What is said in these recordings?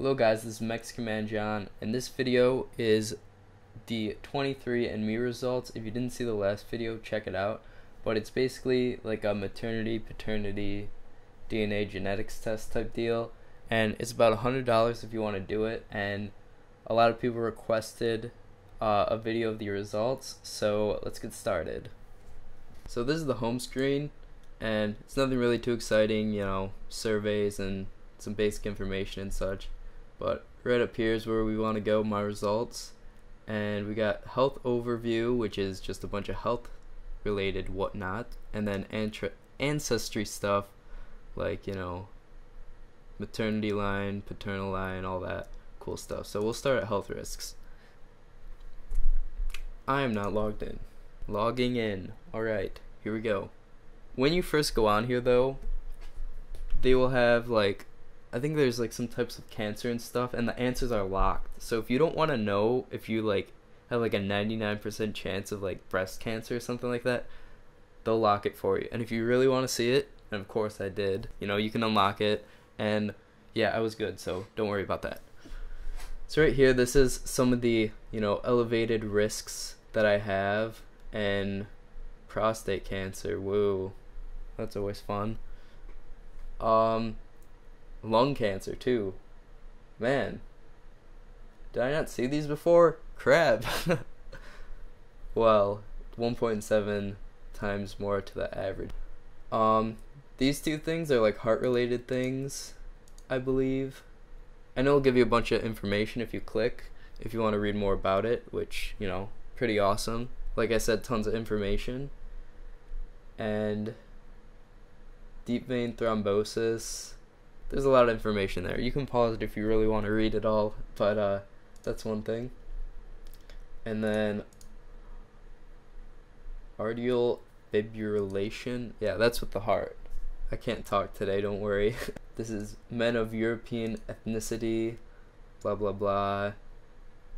Hello guys, this is Mexican Man John, and this video is the 23andMe results. If you didn't see the last video, check it out. But it's basically like a maternity, paternity, DNA genetics test type deal, and it's about $100 if you want to do it. And a lot of people requested a video of the results, so let's get started. So this is the home screen, and it's nothing really too exciting, you know, surveys and some basic information and such. But right up here is where we want to go, my results. And we got health overview, which is just a bunch of health related whatnot, and then ancestry stuff like, you know, maternity line, paternal line, all that cool stuff. So we'll start at health risks. I am not logged in. Logging in. Alright, here we go. When you first go on here though, they will have like, I think there's like some types of cancer and stuff, and the answers are locked. So if you don't want to know if you like have like a 99% chance of like breast cancer or something like that, they'll lock it for you. And if you really want to see it, and of course I did, you know, you can unlock it, and yeah, I was good, so don't worry about that. So right here, this is some of the, you know, elevated risks that I have, and prostate cancer, woo, that's always fun. Lung cancer too. Man, did I not see these before? Crap. Well, 1.7 times more to the average. These two things are like heart related things, I believe. I know it'll give you a bunch of information if you click, if you want to read more about it, which, you know, pretty awesome. Like I said, tons of information. And deep vein thrombosis. There's a lot of information there. You can pause it if you really want to read it all, but that's one thing. And then arterial fibrillation. Yeah, that's with the heart. I can't talk today, don't worry. This is men of European ethnicity, blah blah blah.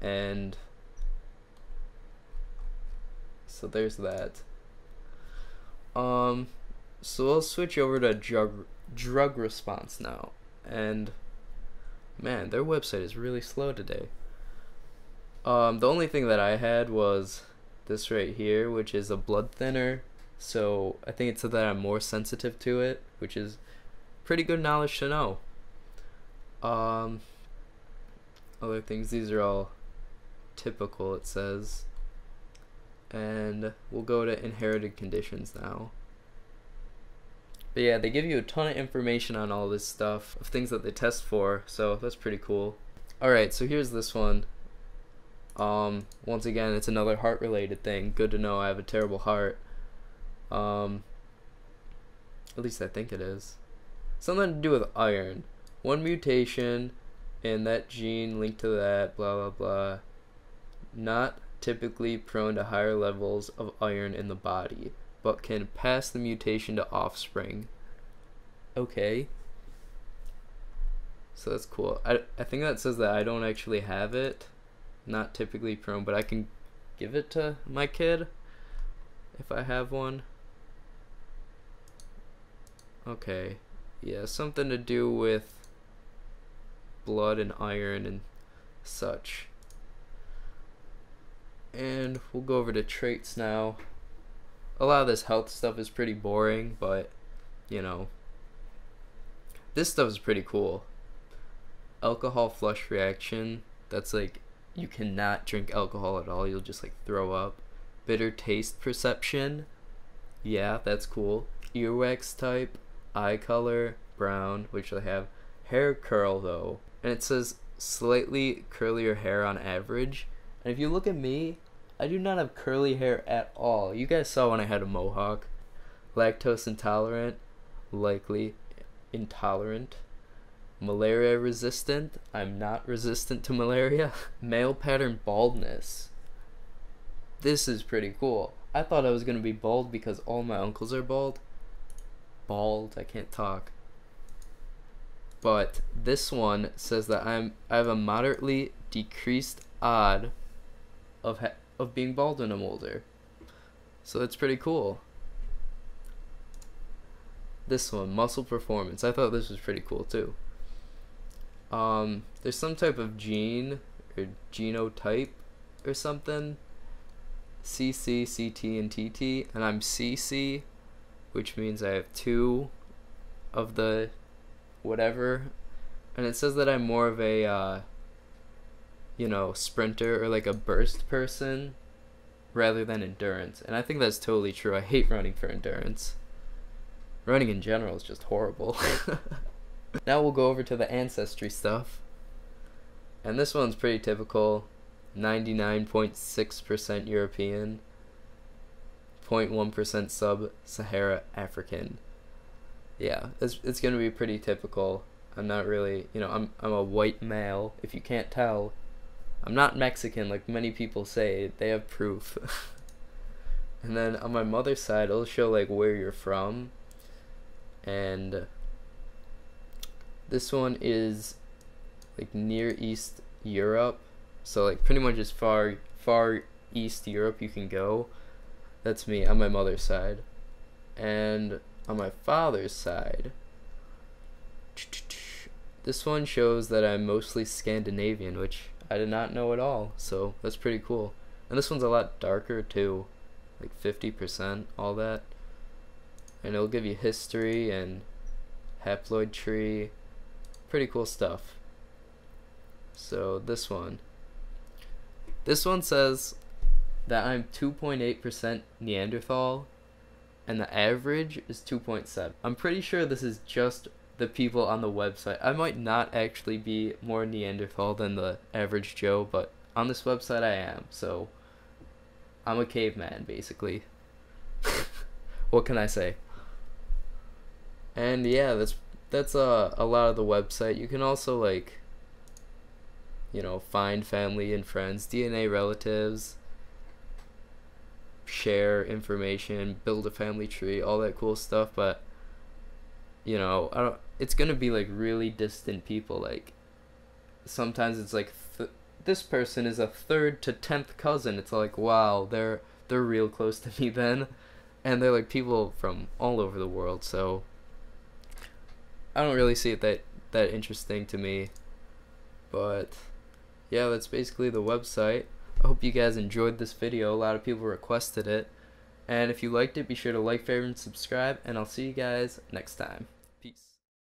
And so there's that. So we'll switch over to drug response now, and man, their website is really slow today. The only thing that I had was this right here, which is a blood thinner, so I think it said that I'm more sensitive to it, which is pretty good knowledge to know. Other things, these are all typical, it says. And we'll go to inherited conditions now. But yeah, they give you a ton of information on all this stuff, of things that they test for, so that's pretty cool. Alright, so here's this one. Once again, it's another heart related thing. Good to know I have a terrible heart. At least I think it is. Something to do with iron. One mutation in that gene linked to that, blah blah blah. Not typically prone to higher levels of iron in the body, but can pass the mutation to offspring. Okay. So that's cool. I think that says that I don't actually have it. Not typically prone, but I can give it to my kid if I have one. Okay. Yeah, something to do with blood and iron and such. And we'll go over to traits now. A lot of this health stuff is pretty boring, but, you know, this stuff is pretty cool. Alcohol flush reaction. That's like, you cannot drink alcohol at all. You'll just like throw up. Bitter taste perception. Yeah, that's cool. Earwax type. Eye color. Brown, which I have. Hair curl though. And it says slightly curlier hair on average. And if you look at me, I do not have curly hair at all. You guys saw when I had a mohawk. Lactose intolerant, likely intolerant. Malaria resistant, I'm not resistant to malaria. Male pattern baldness. This is pretty cool. I thought I was going to be bald because all my uncles are bald. Bald, I can't talk. But this one says that I have a moderately decreased odd of being bald when I'm older. So that's pretty cool. This one, muscle performance. I thought this was pretty cool too. There's some type of gene or genotype or something. CC, CT, and TT, and I'm CC, which means I have 2 of the whatever, and it says that I'm more of a sprinter or like a burst person rather than endurance, and I think that's totally true. I hate running for endurance. Running in general is just horrible. Now we'll go over to the ancestry stuff, and this one's pretty typical. 99.6% European, 0.1% sub-Sahara African. Yeah, it's gonna be pretty typical. I'm not really, I'm a white male. If you can't tell, I'm not Mexican like many people say. They have proof. And then on my mother's side, it'll show like where you're from, and this one is like Near East Europe. So like pretty much as far east Europe you can go. That's me on my mother's side. And on my father's side, this one shows that I'm mostly Scandinavian, which I did not know at all. So that's pretty cool. And this one's a lot darker too, like 50%, all that. And it'll give you history and haploid tree. Pretty cool stuff. So this one says that I'm 2.8% Neanderthal, and the average is 2.7. I'm pretty sure this is just the people on the website. I might not actually be more Neanderthal than the average Joe, but on this website I am, so I'm a caveman, basically. What can I say? And yeah, that's a lot of the website. You can also like find family and friends, DNA relatives, share information, build a family tree, all that cool stuff. But it's gonna be like really distant people. Like sometimes it's like this person is a 3rd to 10th cousin. It's like, wow, they're real close to me then, and they're like people from all over the world. So I don't really see it that interesting to me. But yeah, that's basically the website. I hope you guys enjoyed this video. A lot of people requested it. And if you liked it, be sure to like, favorite, and subscribe. And I'll see you guys next time. Peace.